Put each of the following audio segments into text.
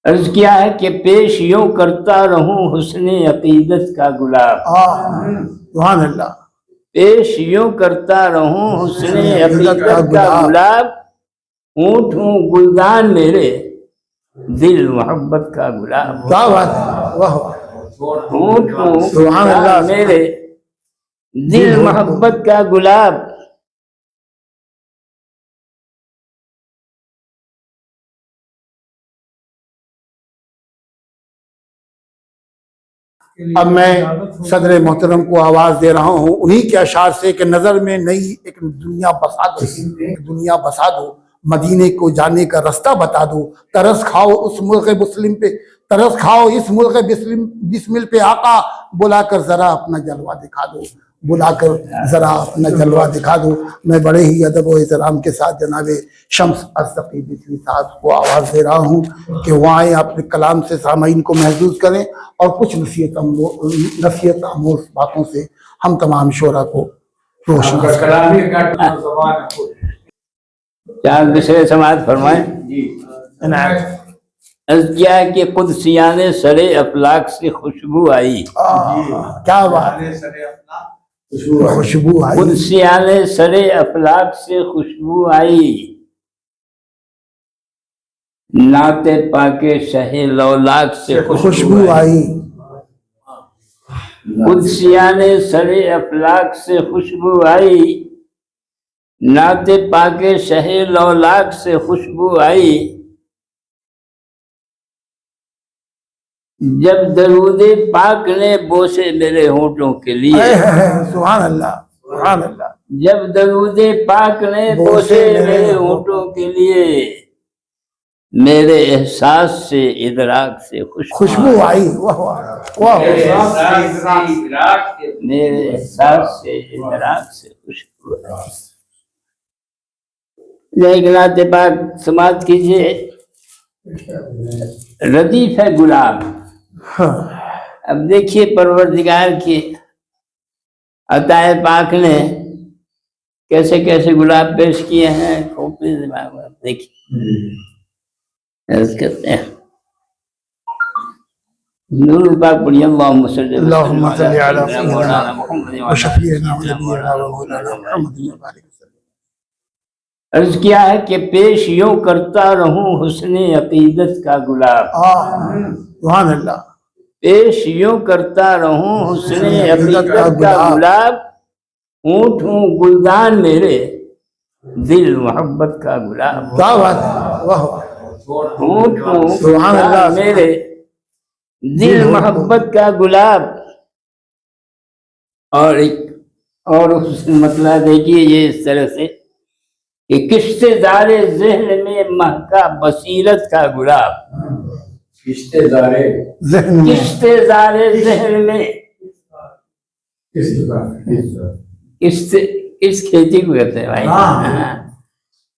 عرض کیا ہے کہ پیش یوں کرتا رہوں حسن عقیدت کا گلاب، سبحان اللہ، پیش یوں کرتا رہوں حسن عقیدت کا گلاب، ہونٹ ہوں گلدان میرے دل محبت کا گلاب، کیا بات ہے، واہ واہ، ہونٹ ہوں سبحان اللہ، گلدان میرے دل محبت کا گلاب۔ اب میں صدر محترم کو آواز دے رہا ہوں انہی کے اشعار سے کہ نظر میں نئی ایک دنیا بسا دو، ایک دنیا بسا دو، مدینے کو جانے کا رستہ بتا دو، ترس کھاؤ اس ملک مسلم پہ، ترس کھاؤ اس ملک بسمل پہ، آقا بلا کر ذرا اپنا جلوہ دکھا دو، بلا کر ذرا اپنا جلوہ دکھا دو۔ میں بڑے ہی ادب و احترام کے ساتھ جناب شمس ازدقی بجلی صاحب کو آواز دے رہا ہوں کہ وہ آئیں، اپنے کلام سے سامعین کو محظوظ کریں اور کچھ نصیحت آموز باتوں سے ہم تمام شعراء کو روشن کریں۔ چار دوسرے سماعت فرمائیں۔ عرض کیا ہے کہ قدسیان سرے افلاک سے خوشبو آئی، کیا بات ہے، خوشبو آئی، قدسیان سرے افلاک سے خوشبو آئی، نعت پاک شہ لولاک سے خوشبو آئی، قدسیان سرے افلاک سے خوشبو آئی، نعت پاک شہ لولاک سے خوشبو آئی، جب درود پاک نے بوسے میرے ہونٹوں کے لیے، سبحان اللہ، سبحان اللہ، جب درود پاک نے بوسے میرے ہونٹوں کے لیے، میرے احساس سے ادراک سے خوشبو آئی، واہ واہ واہ، میرے احساس سے ادراک سے خوشبو آئی۔ لیکن نعت پاک سماعت کیجیے۔ ردیف ہے گلاب، اب دیکھیے پروردگار کی عطائے پاک نے کیسے کیسے گلاب پیش کیے ہیں، کھوپڑی دماغ میں دیکھیے۔ عرض کرتے ہیں نور پاک پڑھیے، اللہم صلی اللہم صلی علی مولانا محمد وشفیعنا ونبینا ومولانا محمد وبارک وسلم۔ عرض کیا ہے کہ پیش یوں کرتا رہوں حسن عقیدت کا گلاب، سبحان اللہ، پیش یوں کرتا رہوں حسن عقیدت کا گلاب، ہونٹ ہوں گلدان میرے دل محبت کا گلاب، کیا بات ہے، واہ واہ، ہونٹ ہوں سبحان اللہ، میرے دل محبت کا گلاب۔ اور ایک اور مطلب دیکھیے یہ اس طرح سے کہ کشت زار ذہن میں مہکا بصیرت کا گلاب، کشت زار ذہن میں، کشت زار ذہن میں، کس کھیتی کو کہتے ہیں بھائی،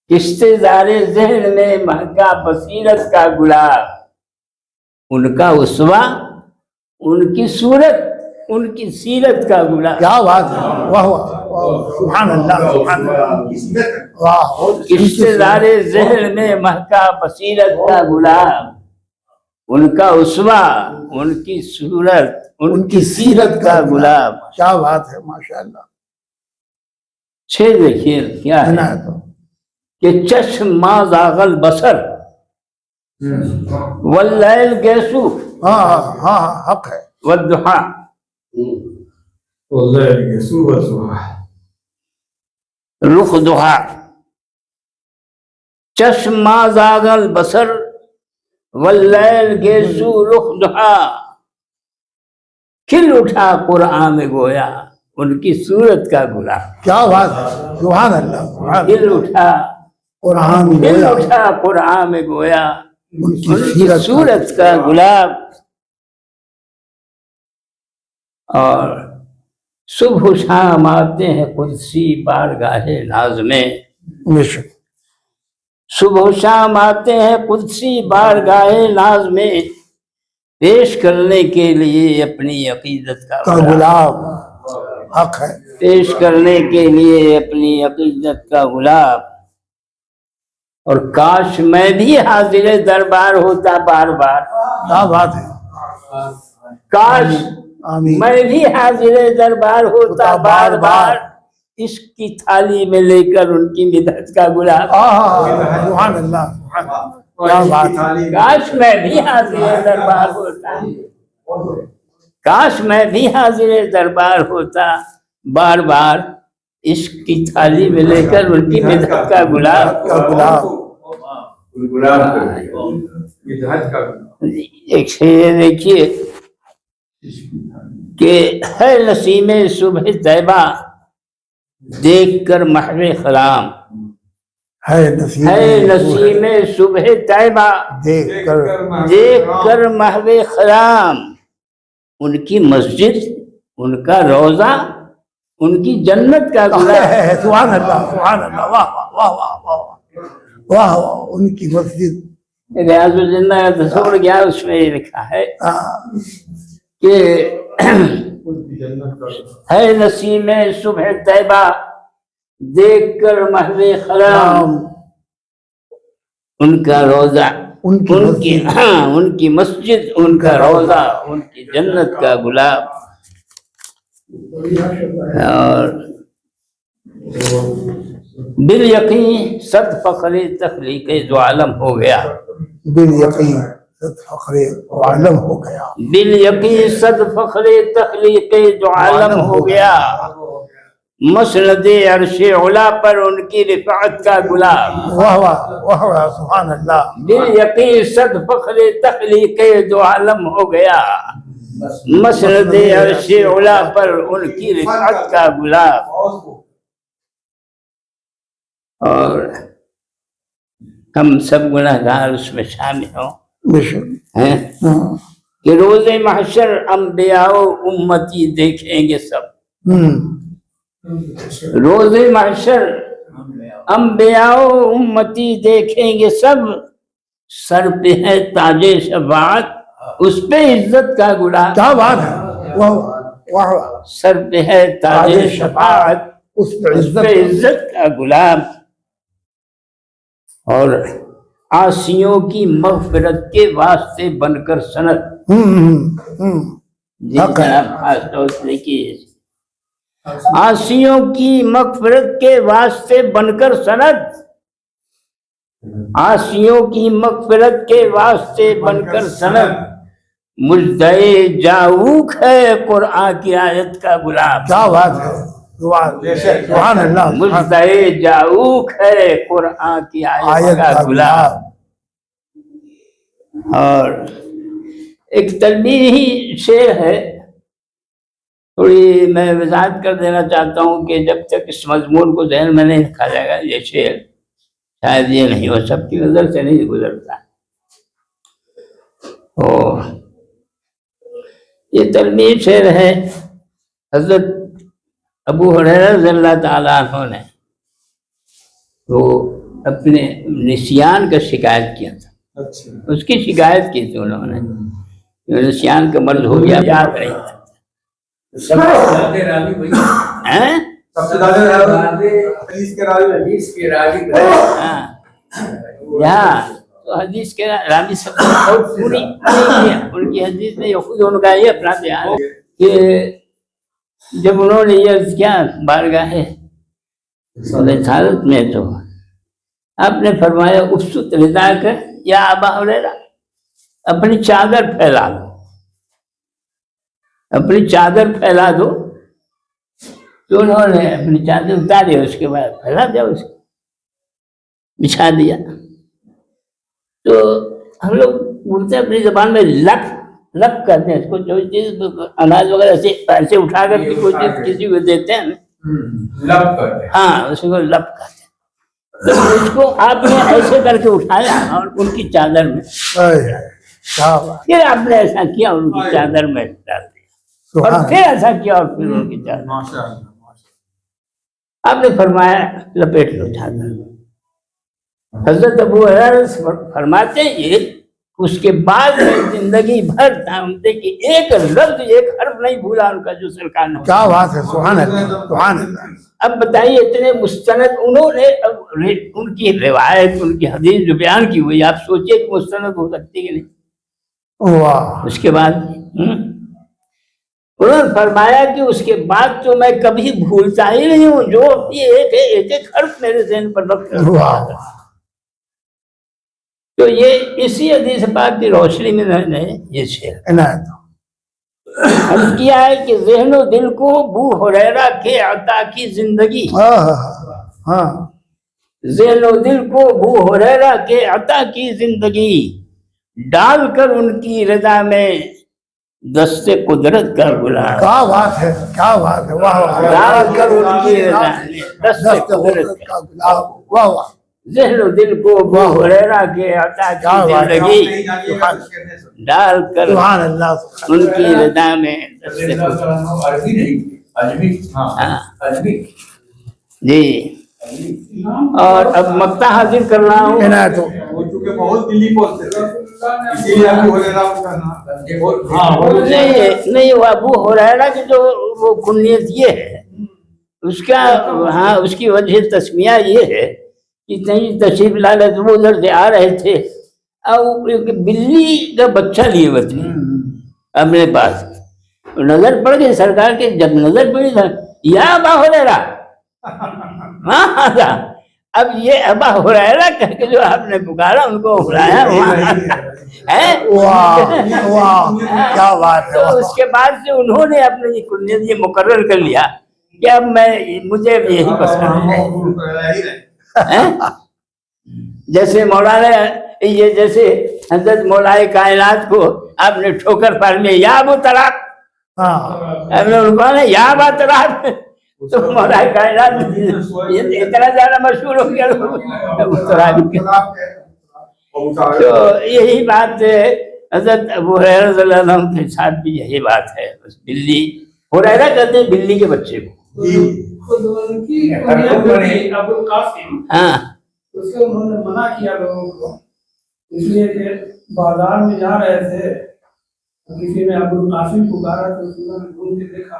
کشت زار ذہن میں مہکا بصیرت کا گلاب، ان کا اسوہ، ان کی صورت، ان کی سیرت کا گلاب، کیا بات ہے، واہ واہ، سبحان اللہ، سبحان اللہ، واہ، کشت زار ذہن میں مہکا بصیرت کا گلاب، ان کا اسوہ، ان کی صورت، ان کی سیرت کا گلاب۔ کیا بات ہے، ماشاءاللہ۔ چھ دیکھیے کیا ہے کہ چشم ما زاغ البصر واللیل گیسو، ہاں ہاں حق ہے، والضحیٰ، واللیل گیسو والضحیٰ، رخ ضحیٰ، چشم ما زاغ البصر واللیل گیسو رخ ضحیٰ، کھل اٹھا قرآن میں گویا ان کی صورت کا گلاب، کیا بات ہے، سبحان اللہ، کھل اٹھا قرآن میں کھل گویا اٹھا قرآن میں گویا ان کی ان کی صورت کا گلاب۔ اور صبح و شام آتے ہیں قدسی بارگاہ ناز میں، صبح و شام آتے ہیں قدسی بارگاہ ناز میں، پیش کرنے کے لیے اپنی عقیدت کا گلاب، حق ہے، پیش کرنے کے لیے اپنی عقیدت کا گلاب۔ اور کاش میں بھی حاضر دربار ہوتا بار بار، کیا بات ہے، کاش آمین، میں بھی حاضر دربار ہوتا بار بار، عشق کی تھالی میں لے کر ان کی مدحت کا گلاب۔ سبحان اللہ، سبحان اللہ، کیا بات ہے، کاش میں بھی حاضر دربار ہوتا، کاش میں بھی حاضر دربار ہوتا بار بار، عشق کی تھالی میں لے کر ان کی مدحت کا گلاب۔ کا گلاب، ایک شعر دیکھیے کہ ہے نسیم صبح طیبہ دیکھ کر محو خرام، ہے نسیم صبح طیبہ دیکھ کر محو خرام، ان کی مسجد، ان کا روزہ، ان کی جنت کا گلاب۔ سبحان اللہ، سبحان اللہ، واہ واہ واہ واہ واہ واہ واہ، ان کی مسجد، ریاض الجنہ کا تصور کیا، اس میں یہ لکھا ہے کہ ہے نسیم صبح طیبہ دیکھ کر محو خرام، ان کا روزہ، ان کی مسجد، ان کا روزہ، ان کی جنت کا گلاب۔ اور بالیقین صد فخر تخلیق جو عالم ہو گیا، بالیقین صد فخر عالم ہو گیا، بالیقین صد فخر تخلیق جو عالم ہو گیا، مسند عرش علا پر ان کی رفعت کا گلاب۔ واہ واہ واہ واہ، سبحان اللہ، بالیقین صد فخر تخلیق جو عالم ہو گیا، مسند عرش علا پر ان کی رفعت کا گلاب۔ اور ہم سب گناہگار اس میں شامل ہوں کہ روز محشر انبیاء و امتی دیکھیں گے سب، روز محشر انبیاء و امتی دیکھیں گے سب، سر پہ ہے تاج شفاعت اس پہ عزت کا گلاب۔ کیا بات ہے، واہ واہ واہ، سر پہ ہے تاج شفاعت اس پہ پہ عزت کا گلاب۔ اور عاصیوں کی مغفرت کے واسطے بن کر سند، جی جناب خاص طور سے دیکھیے، عاصیوں کی مغفرت کے واسطے بن کر سند، عاصیوں کی مغفرت کے واسطے بن کر سند، مجدے جاؤک ہے قرآن کی آیت کا گلاب۔ کیا بات ہے، سبحان اللہ، مجدے جاؤک ہے قرآن کی آیت کا گلاب۔ اور ایک تلمیحی شعر ہے، تھوڑی میں وضاحت کر دینا چاہتا ہوں کہ جب تک اس مضمون کو ذہن میں نہیں رکھا جائے گا یہ شعر شاید یہ نہیں ہو، سب کی نظر سے نہیں گزرتا۔ یہ تلمیحی شعر ہے، حضرت ابو ہریرہ رضی اللہ تعالیٰ عنہ نے وہ اپنے نسیان کا شکایت کیا تھا، اس کی شکایت کی تھی انہوں نے، نسیان کا مرض ہو گیا، یاد نہیں تھا۔ حدیث کے راوی سب پوری ان کی حدیث میں خود ان کا یہ اپنا بیان ہے کہ جب انہوں نے یہ عرض کیا بارگاہ رسالت میں تو آپ نے فرمایا ابسط رضا کر یا ابا ہریرہ، اپنی چادر پھیلا دو، اپنی چادر پھیلا دو۔ تو انہوں نے اپنی چادر اتاری، اس کے بعد پھیلا دیا، اس کو بچھا دیا۔ تو ہم لوگ بولتے ہیں اپنی زبان میں لپ لپ کرتے ہیں اس کو، جو چیز اناج وغیرہ ایسے اٹھا کر کوئی چیز کسی کو دیتے ہیں لپ کرتے ہیں، ہاں اس کو لپ کرتے ہیں۔ تو اس کو آپ نے ایسے کر کے اٹھایا اور ان کی چادر میں، پھر آپ نے ایسا کیا ان کی چادر میں ڈال دیا، اور پھر ایسا کیا اور پھر ان کی چادر میں آپ نے فرمایا لپیٹ لو چادر میں۔ حضرت ابو ہریرہ فرماتے ہیں یہ اس کے بعد میں زندگی بھر تھامتے کہ ایک لفظ ایک حرف نہیں بھولا ان کا جو سرکار نے. کیا بات ہے، سبحان اللہ سبحان اللہ. اب بتائیے اتنے مستند انہوں نے ان کی روایت ان کی حدیث جو بیان کی ہوئی آپ سوچیے کہ مستند ہو سکتی کہ نہیں. واہ. اس کے بعد انہوں نے فرمایا کہ اس کے بعد تو میں کبھی بھولتا ہی نہیں ہوں جو ایک ایک حرف میرے ذہن پر رکھ کر. تو یہ اسی حدیث پاک کی روشنی میں میں نے یہ شعر عرض کیا ہے کہ ذہن و دل کو ابو ہریرہ کے عطا کی زندگی، ذہن و دل کو ابو ہریرہ کے عطا کی زندگی ڈال کر ان کی رضا میں دست قدرت کا غلام. کیا بات ہے، کیا بات ہے. واہ واہ. ڈال کر ان کی رضا میں دست قدرت کا غلام. واہ واہ. ذہن و دل کو ابو ہریرہ کے عطا کی زندگی ڈال کر سبحان اللہ. ان کی رضا میں دست جی. اور اب مقطع حاضر کر رہا ہوں. نہیں وہ ابو ہریرہ کی جو وہ کنیت یہ ہے اس کا ہاں اس کی وجہ تسمیہ یہ ہے کہ کہیں تشریف لانے تو وہ ادھر سے آ رہے تھے اور بلی کا بچہ لیے ہوئے تھے اپنے پاس. نظر پڑ گئی سرکار کے، جب نظر پڑی تھا یا ابا ہریرہ ہاں تھا. اب یہ ابا ہریرہ کہہ کے جو آپ نے پکارا ان کو بلایا کیا بات ہے. تو اس کے بعد سے انہوں نے اپنے کنیت یہ مقرر کر لیا کہ اب مجھے یہی پسند ہے. جیسے مولانا یہ جیسے حضرت مولا کائنات کو آپ نے ٹھوکر پار میں یا ابو طلاق آپ نے ان کو نا یا ابا طلاق تو مولا کائنات یہ اتنا زیادہ مشہور ہو گیا ابو طلاق. تو یہی بات حضرت ابو ہریرہ رضی اللہ عنہ کے ساتھ بھی یہی بات ہے. بس بلی ہریرہ کہتے ہیں بلی کے بچے کو. ہاں اس سے انہوں نے منع کیا لوگوں کو، اس لیے کہ بازار میں جا رہے تھے کسی نے ابو القاسم پکارا تو انہوں نے ڈھونڈ کے دیکھا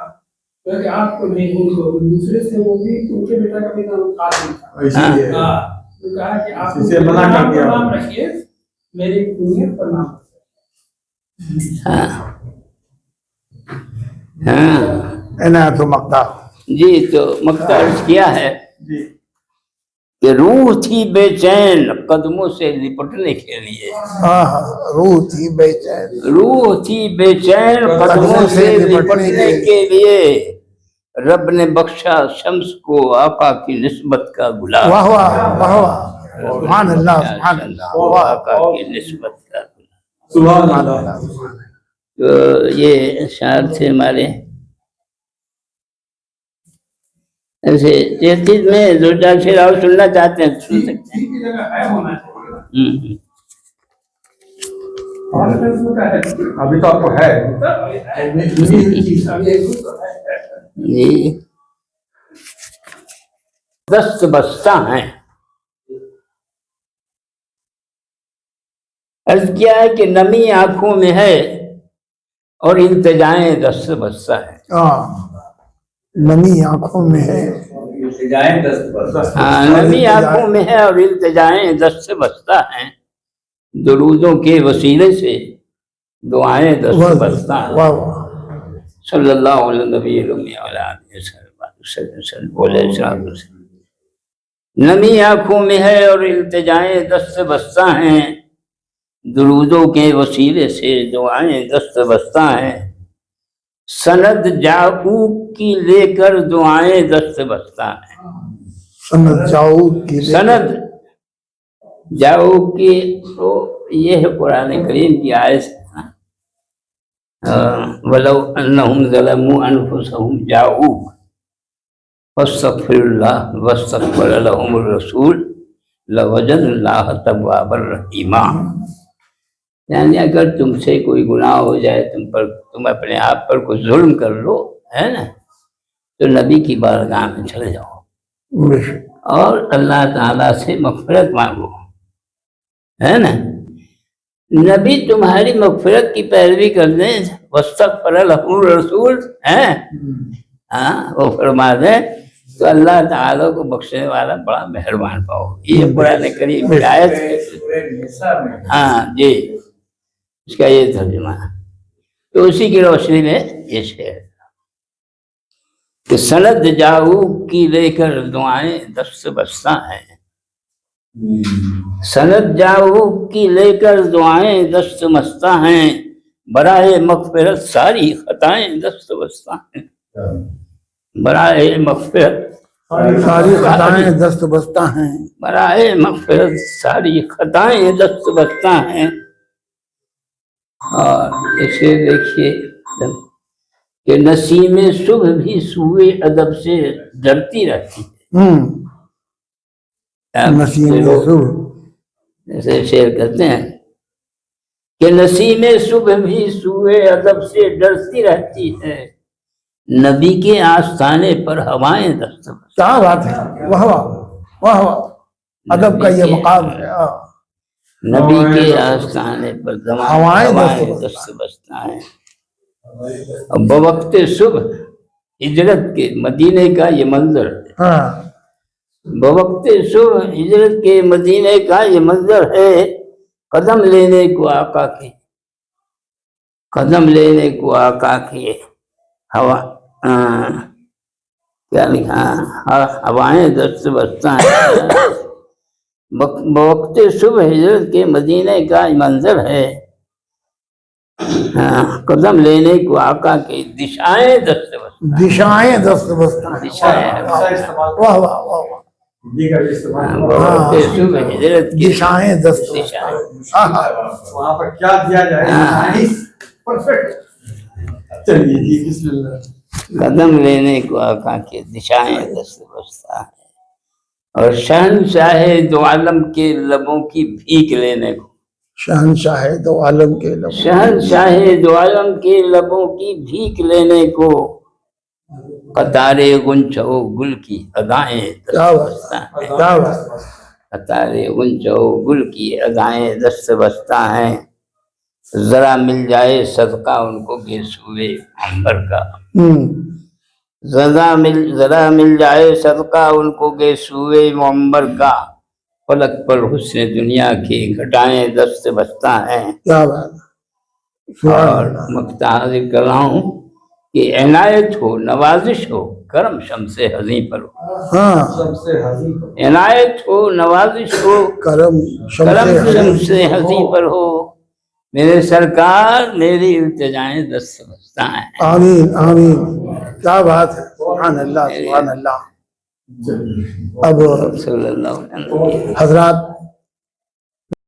کہ آپ کو نہیں ان کو دوسرے سے وہ بھی ان کے بیٹا کا بھی نام القاسم تھا. تو کہا کہ آپ اسے منع کر دیا نام رکھیے میری کنیت پر نام. ہاں تو مقطع جی. تو مقطع عرض کیا ہے کہ روح تھی بے چین قدموں سے لپٹنے کے لیے، روح تھی بے چین، روح تھی بے چین قدموں سے لپٹنے کے لیے رب نے بخشا شمس کو آقا کی نسبت کا گلاب. واہ واہ واہ واہ. سبحان اللہ سبحان اللہ. آقا کی نسبت کا گلاب. سبحان اللہ. تو یہ شاعر تھے ہمارے. ایسے یہ چیز میں دو چار شعر اور سننا چاہتے ہیں سن سکتے ہیں. ابھی تو آپ کو ہے دست بستہ ہیں. عرض کیا ہے کہ نمی آنکھوں میں ہے اور التجائیں دست بستہ ہیں. نمی آنکھوں میں ہے، نمی آنکھوں میں ہے اور التجائیں دست بستہ ہیں. درودوں کے وسیلے سے دعائیں دست بستہ ہیں. صلی اللہ علیہ نبی نمی آنکھوں میں ہے اور التجائیں دست بستہ ہیں. درودوں کے وسیلے سے دعائیں دست بستہ ہیں. سند جاؤ کی لے کر دعائیں دست بستہ ہیں. سند جاؤ کی سند جاؤ کی تو یہ ہے قرآن کریم کی آیت وَلَوْ أَنَّهُمْ ظَلَمُوا أَنفُسَهُمْ جَاءُوكَ فَاسْتَغْفِرُوا اللَّهَ وَاسْتَغْفَرَ لَهُمُ الرَّسُولُ لَوَجَدُوا اللَّهَ تَوَّابًا رَحِيمًا. یعنی اگر تم سے کوئی گناہ ہو جائے تم اپنے آپ پر کوئی ظلم کر لو ہے نا تو نبی کی بارگاہ میں چلے جاؤ اور اللہ تعالیٰ سے مغفرت مانگو ہے نا. نبی تمہاری مغفرت کی پیروی کر دیں واستغفر لہم الرسول ہیں، ہاں وہ فرما دیں تو اللہ تعالیٰ کو بخشنے والا بڑا مہربان پاؤ. یہ قرآن کریم کی آیت ہے. ہاں جی، اس کا یہ ترجمہ ہے. تو اسی کی روشنی میں یہ شعر کہ سند جاؤ کی لے کر دعائیں دست بستہ ہیں، سند جاؤ کی لے کر دعائیں دست بستہ ہیں، برائے مغفرت ساری خطائیں دست بستہ ہیں. برائے مغفرت ساری خطائیں دست بستہ ہیں، برائے مغفرت ساری خطائیں دست بستہ ہیں. اور اسے دیکھیے کہ نسیم صبح بھی سوئے ادب سے ڈرتی رہتی ہے. نسیم صبح جیسے شعر کہتے ہیں کہ نسیم صبح بھی سوئے ادب سے ڈرتی رہتی ہے، نبی کے آستانے پر ہوائیں دست بستہ. کیا بات ہے، واہ واہ واہ واہ، ادب کا یہ مقام ہے. نبی کے آستانے پر ہوائیں دست بستہ ہیں. بوقت صبح ہجرت کے مدینے کا یہ منظر ہے. ہاں بوقت صبح ہجرت کے مدینے کا یہ منظر ہے، قدم لینے کو آقا کے، قدم لینے کو آقا کے ہوا کیا لکھا، ہوائیں دست بستہ ہیں. بوقت صبح ہجرت کے مدینے کا یہ منظر ہے، قدم لینے کو آقا کی دشائیں دست بستہ. دشائیں دست بستہ ہیں. دشائیں واہ واہ واہ واہ، بوقت صبح ہجرت کی دشائیں دست بستہ دشائیں. ہیں. ہاں وہاں پر کیا دیا جائے؟ پرفیکٹ. چلیے جی، بسم اللہ. قدم لینے کو آقا کی دشائیں دست بستہ ہے، اور شہنشاہ دو عالم کے لبوں کی بھیک لینے کو، شہنشاہ دو عالم کے لب، شہنشاہ دو عالم کے لبوں کی بھیک لینے کو، قطار غنچہ گل کی ادائیں کیا دست بات بستہ ہیں. کیا بات. قطار غنچہ گل کی ادائیں دست بستہ ہیں، ذرا مل جائے صدقہ ان کو بے سوئے عنبر کا. ذرا مل جائے صدقہ ان کو گے سوئے معمر کا، فلک پر حسن دنیا کی گھٹائیں دست بستہ ہیں. کیا بات. اور مقتدر کر رہا ہوں کہ عنایت ہو نوازش ہو کرم شمس حزیں پر ہو. ہاں سب سے حاضر عنایت ہو نوازش ہو کرم کرم شمس شمس حزیں پر ہو، میرے سرکار میری التجائیں دست بستہ ہیں. آمین آمین. کیا بات ہے، سبحان اللہ سبحان اللہ. اب صلی اللہ علیہ وسلم. حضرات